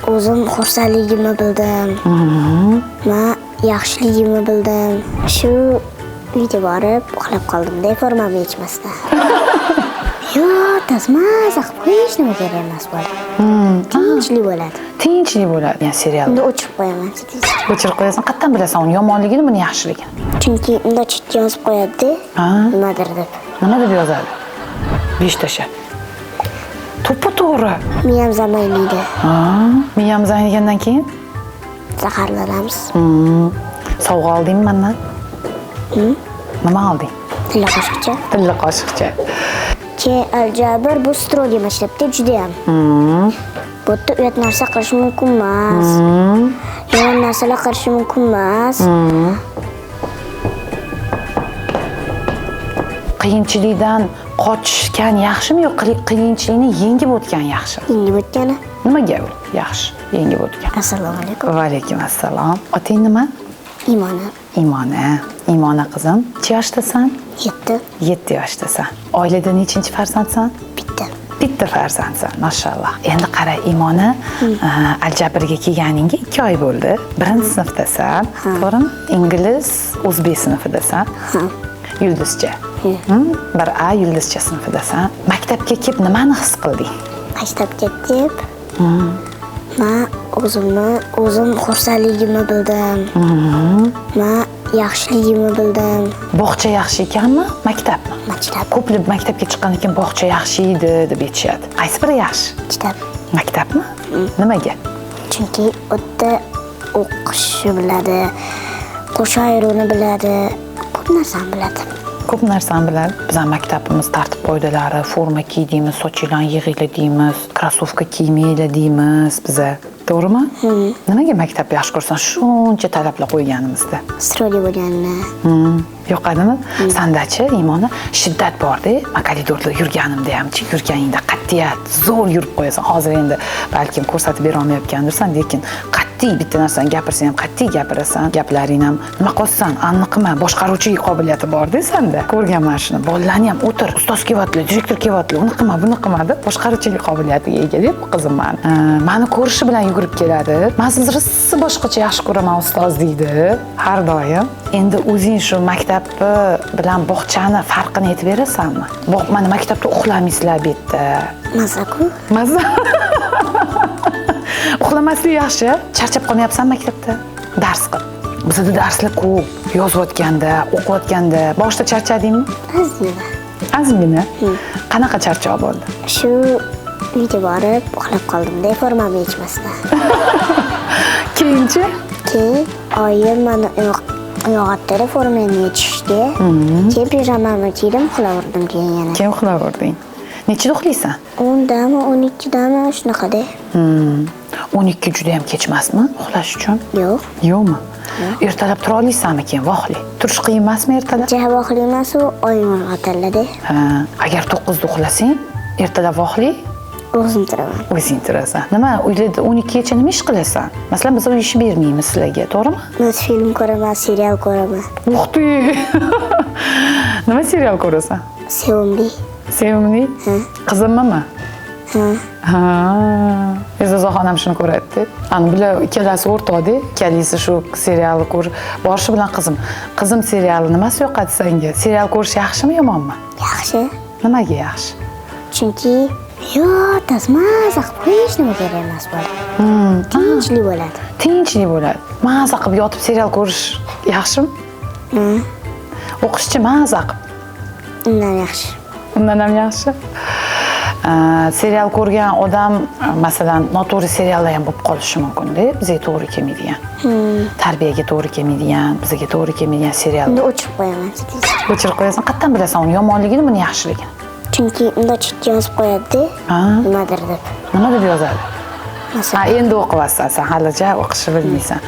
o'zim xursandligimni bildim. Men yaxshiligimni bildim. Shu uyga borib uxlab qoldim-da, formamni yechmasdan. Yo'q, tasmaza qilib qo'yish nima kerak emas bo'ladi. Tinchlik bo'ladi. Tinchlik bo'ladi. Yani serial. Unda o'chirib qo'yaman. O'chirib qo'yasan. Qayerdan bilasan uni yomonligini, buni yaxshiligini? Chunki unda chetga yozib qo'yadi-da, nimadir deb. Nima deb yozadi? Beshtasha. To'g'ri. Miyam zamaylaydi. Miyam zamaylagandan keyin zaharlanamiz. Sovg'a oldingmi mendan? Nima olding? Tilla qoshiqcha. Tilla qoshiqcha. Keyin Aljabr bu stroga boshlabdi juda ham. Bu yerda uyat narsa qilish mumkin emas. Yomon narsalar qilish mumkin emas. Qiyinchilikdan qochishgan yaxshimi yo'q, qiyinchilikni yengib o'tgan yaxshi? Yengib o'tgani. Nimaga yaxshi? Yengib o'tgan. Assalomu alaykum. Va alaykum assalom. Oting nima? Imona. Imona qizim. Necha yoshdasan? 7. 7 yoshdasan. Oilada nechinchi farzandsan? Bitta farzandsan, mashalloh. Endi qara, Imona, Aljabrga kelganingga 2 oy bo'ldi. 1-sinfdasan, to'g'rimi? Ingliz, o'zbek sinfidasan. Yulduzcha. 1A yulduzcha sinfidasan. Maktabga kelib nimani his qilding? Maktabga kelib men o'zim xursandligimni bildim. Men yaxshiligimni bildim. Bog'cha yaxshi ekanmi, maktabmi? Maktab. Ko'plab maktabga chiqqandan keyin bog'cha yaxshi edi deb aytishadi. Qaysi biri yaxshi? Maktab. Maktabmi? Nimaga? Chunki u yerda o'qishni biladi, qo'shiq ayruvni biladi, ko'p narsani biladi. Ko'p narsani biladi. Bizning maktabimiz tartib qoidalari, forma kiydimiz, sochinglarni yig'inglar deymiz, krossovka kiymanglar deymiz biza. To'g'rimi? Nimaga maktabni yaxshi ko'rsan? Shuncha talablar qo'yganimizda. Stroga bo'lganini. Yoqadimi? Sandachi, Imona, shiddat bor-da. Men koridorda yurganimda hamchi, yurganingda qat'iyat, zo'r yurib qo'yasan. Hozir endi balkim ko'rsatib bera olmayotgandirsan, lekin qat'iy bitta narsani gapirsang ham qat'iy gapirasan. Gaplaring ham nima qilsan, aniqmi, boshqaruvchilik qobiliyati bor-da senda. Ko'rganman shuni. Bolalarni ham o'tir, ustoz kelyapti, direktor kelyapti, uni qilma, buni qilma deb boshqaruvchilik qobiliyatiga ega deb qizim meni. Meni ko'rishi bilan yugurib keladi. Men sizni boshqacha yaxshi ko'raman ustoz deydi har doim. Endi o'zing shu maktab bilan bog'chani farqini aytib berasanmi? Mana maktabda uxlamaysizlar bu yerda. Maza-ku. Maza. Uxlamaslik yaxshi. Charchab qolmayapsanmi maktabda? Dars qil. Bizda darslar ko'p. Yozayotganda, o'qiyotganda boshida charchadingmi? Ozgina. Qanaqa charchoq bo'ldi? Shu uyga borib uxlab qoldim-da, formamni yechmasdan. Keyinchi? Keyin oyim meni uyg'otdi formamni yechishga. Keyin pijamamni kiydim, uxlaverdim keyin yana. Keyin uxlaverding. Nechida uxlaysan? 10dami, 12dami shunaqada. 12 juda ham kechmasmi uxlash uchun? Yo'q. Yo'qmi? Ertalab tura olaysanmi keyin vohli? Turish qiyin emasmi ertalab? Vohli emas, u oyim uyg'otadi. Agar 9 da uxlasang, ertalab vohli o'zim turaman. O'zing turasan. Nima, uyda 12 gacha nima ish qilasan? Masalan, biz uy ishi bermaymiz sizlarga, to'g'rimi? Multfilm ko'raman, serial ko'raman. O'xti. Nima serial ko'rasan? Sevimli. Sevimli? Qizimmi? E'zoza xonim shuni ko'radi. Ana bular ikkalasi o'rtoqda, ikkalasi shu serialni borishi bilan qizim seriali nimasi yoqadi senga? Serial ko'rish yaxshimi, yomonmi? Yaxshi. Nimaga yaxshi? Chunki yo'q, tasmaza qilib qo'yish nima kerak emas bo'ladi. Tinchlik bo'ladi. Tinchlik bo'ladi. Maza qilib yotib serial ko'rish yaxshimi? O'qishchi maza qilib. Undan yaxshi. Undan ham yaxshi. Serial ko'rgan odam, masalan, noto'g'ri seriallar ham bo'lib qolishi mumkin-da, bizga to'g'ri kelmaydigan. Tarbiyaga to'g'ri kelmaydigan, bizga to'g'ri kelmaydigan serial. Unda o'chirib qo'yaman. O'chirib qo'yasan. Qayerdan bilasan uni yomonligini, buni yaxshiligini? Chunki unda chetga yozib qo'yadi, nimadir deb. Nima deb yozadi? Endi o'qiyapsan, sen halicha o'qishni bilmaysan.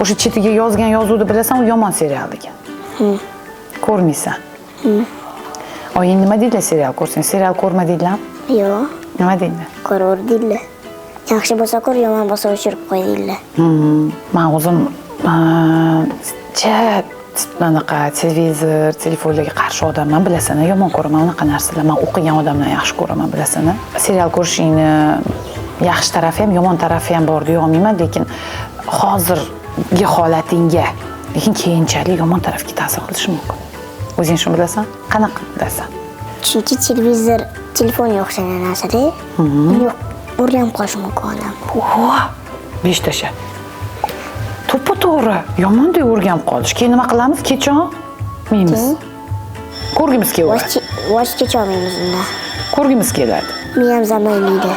O'sha chetiga yozgan yozuvni bilasan, u yomon serial ekan. Ko'rmaysan. Oying nima deydi serial ko'rsang? Serial ko'rma deydilarmi? Yo'q. Nima deydi? Ko'raver deydilar. Yaxshi bo'lsa ko'r, yomon bo'lsa o'chirib qo'y deydilar. Men o'zim anaqa televizor, telefonlarga qarshi odamman, bilasan, yomon ko'raman unaqa narsalar. Men o'qigan odamdan yaxshi ko'raman, bilasan. Serial ko'rishingni yaxshi tarafi ham, yomon tarafi ham bor deya olmayman, lekin hozirgi holatingga, lekin keyinchalik yomon tarafga ta'sir qilishi mumkin. O'zing shuni bilasan? Qanaqa bilasan? Chunki televizor telefonga o'xshagan narsa-da. Yo'q, o'rganib qolish mumkin odam. Besh tasha. To'g'ri, yomondek o'rganib qolish. Keyin nima qilamiz? Kechon miymiz. Ko'rgimiz keladi. Voch kecholmaymiz unda. Ko'rgimiz keladi. Miyam zamaylaydi.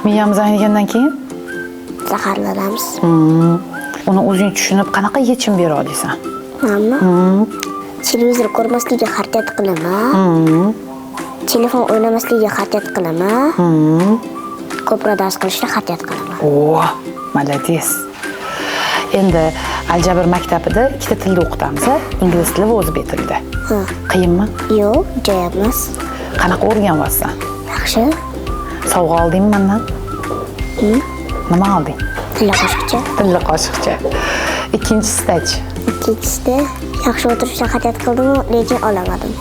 Miyam zaynagandan keyin Zaharlanamiz. uni o'zing tushunib qanaqa yechim bera olasan? Mana. Televizor ko'rmaslikka harakat qilaman. Telefon o'ynamaslikka harakat qilaman. Ko'proq dars qilishga harakat qilaman. Молодец. Endi Aljabr maktabida ikkita tilda o'qitamiz, ingliz tili va o'zbek tilida. Qiyinmi? Yo'q, joy emas. Qanaqa o'rganyapsan? Yaxshi. Sovg'a oldingmi mendan? Nima olding? Tilla qoshiqcha. Tilla qoshiqcha. Ikkinchisi-chi? Ikkinchisida yaxshi o'tirishga harakat qildim, lekin olamadim.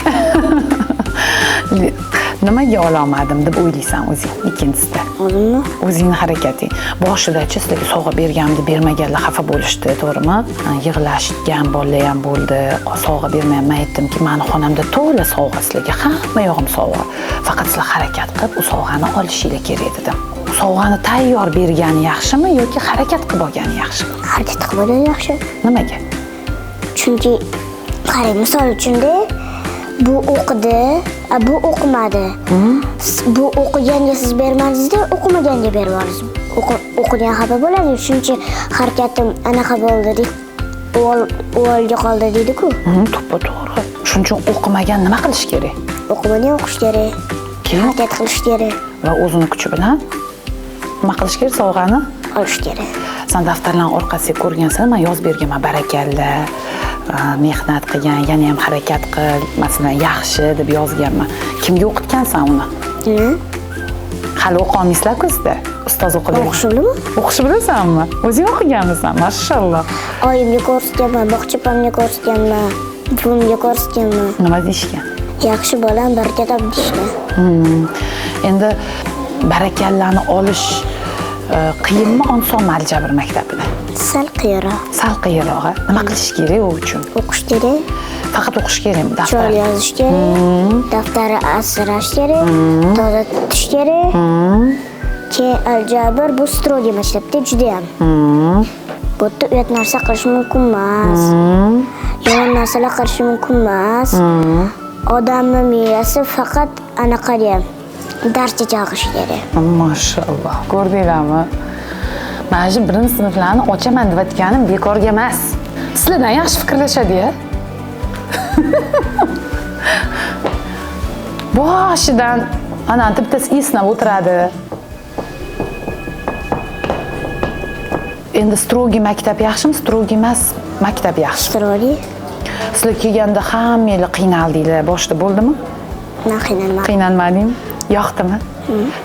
Nimaga olamadim deb o'ylaysan o'zing ikkinchisida? O'zimmi? O'zingni harakating. Boshidachi sizlarga sovg'a berganimda bermaganlar xafa bo'lishdi, to'g'rimi? Yig'lashgan bolalar ham bo'ldi. Sovg'a bermayman, aytdimki, meni xonamda to'la sovg'a sizlarga, hamma yog'im sovg'a. Faqat sizlar harakat qilib u sovg'ani olishinglar kerak dedim. Sovg'ani tayyor bergani yaxshimi yoki harakat qilib olgani yaxshimi? Harakat qilib olgani yaxshi. Nimaga? Chunki qarang, misol uchun-da bu o'qidi, bu o'qimadi. Bu o'qiganga siz bermadingiz-da, o'qimaganga berib yuborsiz. O'qigan xafa bo'ladi, shuncha harakatim anaqa bo'ldi deb o'lga qoldi deydi-ku. To'g'ri. Shuning uchun o'qimagan nima qilish kerak? O'qimagan o'qish kerak. Harakat qilish kerak. Va o'zini kuchi bilan nima qilish kerak? Sovg'ani olish kerak. Sen daftarlarni orqasiga ko'rgansan, men yozib berganman, barakalla. Mehnat qilgan, yana ham harakat qil, masalan, yaxshi deb yozganman. Kimga o'qitgansan uni? Hali o'qiy olmaysizlar-ku sizda. Ustoz o'qidi. O'qishni bilaman. O'qishni bilasanmi? O'zing o'qiganmisan, mashalloh. Oyimga ko'rsatganman, bog'chapamga ko'rsatganman, buvimga ko'rsatganman. Nima deyishgan? Yaxshi bolam, baraka top deyishgan. Endi barakallani olish qiyinmi, osonmi Aljabr maktabida? Sal qiyinroq. Sal qiyinroq. Nima qilish kerak u uchun? O'qish kerak. Faqat o'qish kerakmi? Daftar yozish kerak. Daftari asrash kerak. Toza tutish kerak. Keyin Aljabr bu strogiy maktabda juda ham. Bu yerda uyat narsa qilish mumkin emas. Yomon narsalar qilish mumkin emas. Odamning miyasi faqat anaqa ham darsga chalg'ish kerak. Mashalloh. Ko'rdinglarmi? Mana shu birinchi sinflarni ochaman deb aytganim bekorga emas. Sizlardan yaxshi fikrlashadi-ya. Boshidan ana bittasi esnab o'tiradi. Endi strogiy maktab yaxshimi, strogiy emas maktab yaxshi? Strogiy. Sizlar kelganda hammanglar qiynaldinglar, boshida bo'ldimi? Men qiynalmadim. Qiynalmadingmi? Yoqdimi?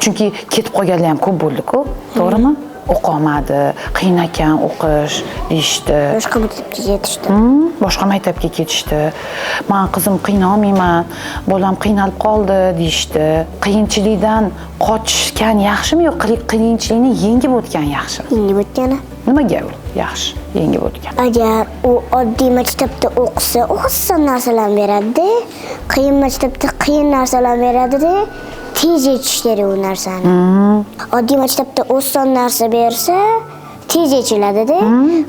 Chunki ketib qolganlar ham ko'p bo'ldi-ku, to'g'rimi? O'qolmadi, qiyin ekan o'qish deyishdi. Boshqa maktabga ketishdi. Boshqa maktabga ketishdi. Men qizim qiynalmayman, bolam qiynalib qoldi deyishdi. Qiyinchilikdan qochgan yaxshimi yo'q qiyinchilikni yengib o'tgan yaxshimi? Yengib o'tgani. Nimaga u yaxshi yengib o'tgan? Agar u oddiy maktabda o'qisa, oson narsalarni beradi-da, qiyin maktabda qiyin narsalarni beradi-da, tez yechish kerak u narsani. Oddiy maktabda oson narsa bersa, tez yechiladi-da,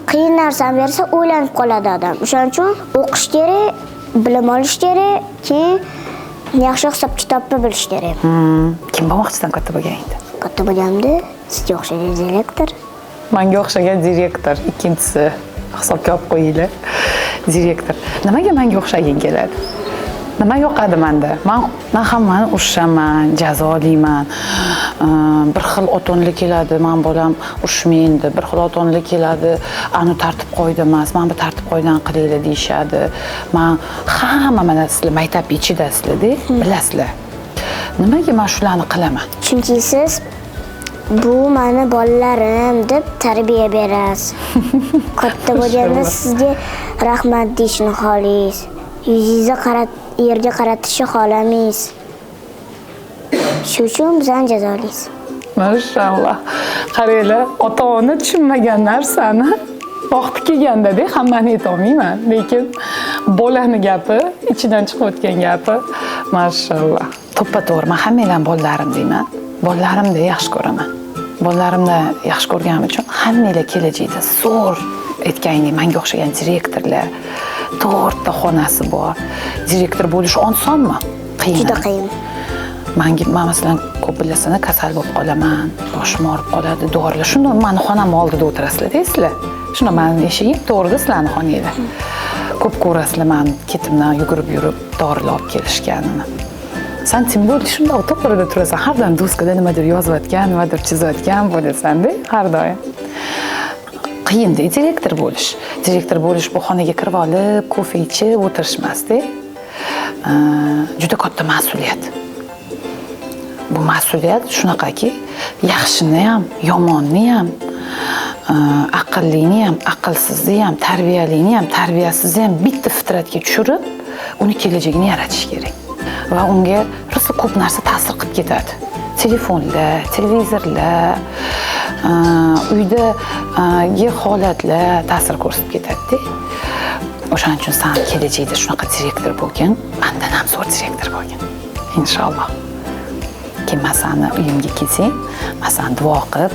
qiyin narsani bersa, o'ylanib qoladi odam. O'shaning uchun o'qish kerak, bilim olish kerak, keyin yaxshi hisob-kitobni bilish kerak. Kim bo'lmoqchisan katta bo'lganingda? Katta bo'lganimda sizga o'xshagan direktor. Menga o'xshagan direktor, ikkinchisi hisobga olib qo'yinglar. Direktor. Nimaga menga o'xshaging keladi? Nima yoqadi menda? Men hammani urishaman, jazolayman. Bir xil ota-onalar keladi, men bolam urishmaydi. Bir xil ota-onalar keladi, ani tartib qoida emas, men bu tartib qoidadan qilinglar deyshadi. Men hamma mana sizlar maktab ichidasizlar-da, bilasizlar. Nimaga men shularni qilaman? Chunki siz bu meni bolalarim deb tarbiya berasiz. Katta bo'lganda sizga rahmat deyishni xohlaysiz. Yuzingizni yerga qaratishni xohlamaysiz. Shu uchun bizani jazolaysiz. Mashallah. Qaranglar, ota-ona tushunmagan narsani vaqti kelganda-da hammani aytolmayman, lekin bolani gapi, ichidan chiqib o'tgan gapi, mashallah. To'ppa-to'g'ri, men hammanglarni bolalarim deyman. Bolalarimni yaxshi ko'raman. Bolalarimni yaxshi ko'rganim uchun hammanglar kelajakda zo'r aytgandek menga o'xshagan direktorlar, 4 ta xonasi bor. Direktor bo'lish osonmi? Qiyin. Juda qiyin. Men masalan ko'p bilasizlar, kasal bo'lib qolaman, boshim og'rib qoladi, dorilar. Shunda meni xonam oldida o'tirasizlar, deysizlar. Shunda meni eshigim to'g'rida sizlarni xonanglar. Ko'p ko'rasizlar men ketimdan yugurib yurib dorilar olib kelishganini. Sen tim bo'ldi, shunda o'tirib turasan, har doim doskada nimadir yozayotgan, nimadir chizayotgan bo'lasan-da, har doim. Qiyin-da direktor bo'lish. Direktor bo'lish bu xonaga kirib olib, kofe ichib o'tirishmasda. Juda katta mas'uliyat. Bu mas'uliyat shunaqaki, yaxshini ham, yomonni ham, aqllini ham, aqlsizni ham, tarbiyalini ham, tarbiyasizni ham bitta fitratga tushirib, uni kelajagini yaratish kerak. Va unga rosa ko'p narsa ta'sir qilib ketadi. Telefonlar, televizorlar, uydagi holatlar ta'sir ko'rsatib ketadi-da. O'shaning uchun sen kelajakda shunaqa direktor bo'lgin, mendan ham zo'r direktor bo'lgin. Inshaalloh. Keyin masani uyimga kelsang, masan duo qilib,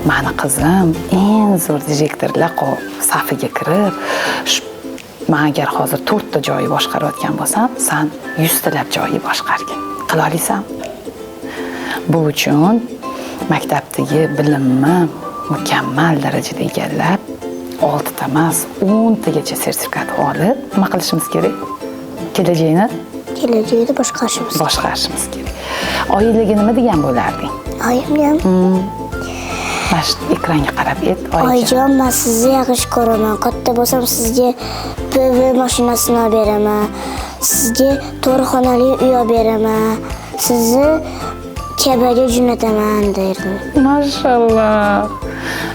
meni qizim eng zo'r direktorlar safiga kirib, men agar hozir 4 ta joyi boshqarayotgan bo'lsam, sen 100 talab joyi boshqargin. Qila olasan? Bu uchun maktabdagi bilimni mukammal darajada egallab, 6 ta emas, 10 tagacha sertifikat olib, nima qilishimiz kerak? Kelajakni boshqarishimiz kerak. Oilaga nima degan bo'larding? Oyimga Mana shu ekranga qarab ayt, oyijon, men sizni yaxshi ko'raman. Katta bo'lsam sizga PV mashinasini olib beraman. Sizga 4 xonali uy olib beraman. Sizni Kabaga jo'nataman derdim. Mashallah.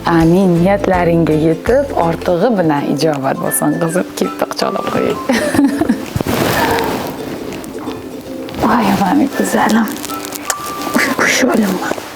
Amin, niyatlaringga yetib, ortig'i bilan ijobat bo'lsin, qizim. Kelib quchoqlab qo'ying. Voy, mening go'zalim. Xush bo'laman.